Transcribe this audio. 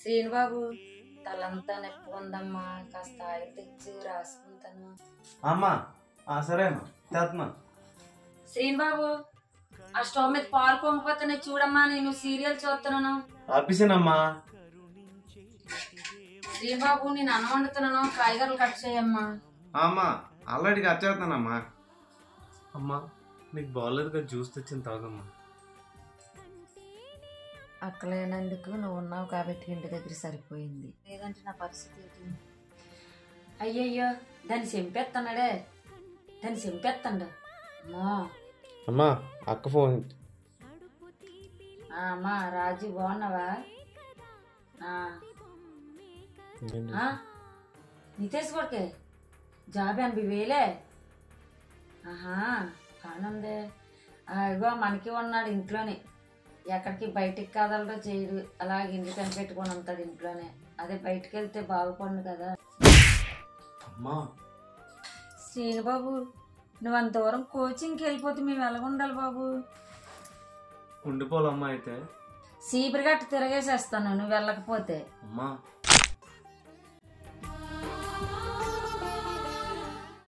శ్రీనిబాబు తలంతా నొప్పి ఉందమ్మా, కాస్త ఆయిల్ తెచ్చి రాసుకుంటాను. అమ్మా సరే అమ్మా చేస్తున్నా. శ్రీనిబాబు ఆ స్టవ్ మీద పాలు పొంగిపోతానే చూడమ్మా, నేను సీరియల్ చూస్తున్నాను. ఆపేసానమ్మా. శ్రీనిబాబు నేను అన్నం వండుతున్నాను, కాయగూరలు కట్ చేయమ్మా. అమ్మా ఆల్రెడీ కట్ చేస్తానమ్మా. అమ్మా నీకు బాగోలేదుగా, జ్యూస్ తెచ్చిన తాగమ్మా. అక్కలేనందుకు నువ్వు ఉన్నావు కాబట్టి ఇంటి దగ్గర సరిపోయింది, లేదంటే నా పరిస్థితి ఏంటి? అయ్యయ్యో దాన్ని చెంపేస్తున్నాడే, దాన్ని చెంపేస్తాడు. అమ్మా అమ్మా అక్క ఫోన్. అమ్మా రాజు బాగున్నావా? నితేష్ కొడుకే జాబ్ 80,000. ఆహా బాగుంది. ఇగో మనకి ఉన్నాడు ఇంట్లోనే, ఎక్కడికి బయటికి కదలడో చేయడు, అలాగే ఇంటి పని పెట్టుకొని ఉంటాడు ఇంట్లోనే. అదే బయటికి వెళ్తే బాగుపడు కదా. అమ్మా శ్రీనిబాబు నువ్వు అంత దూరం కోచింగ్కి వెళ్ళిపోతే మేము ఎలాగ ఉండాలి బాబు? ఉండిపోవాలమ్మా. అయితే సీబరి గట్టు తిరగేసేస్తాను నువ్వు వెళ్ళకపోతే. అమ్మా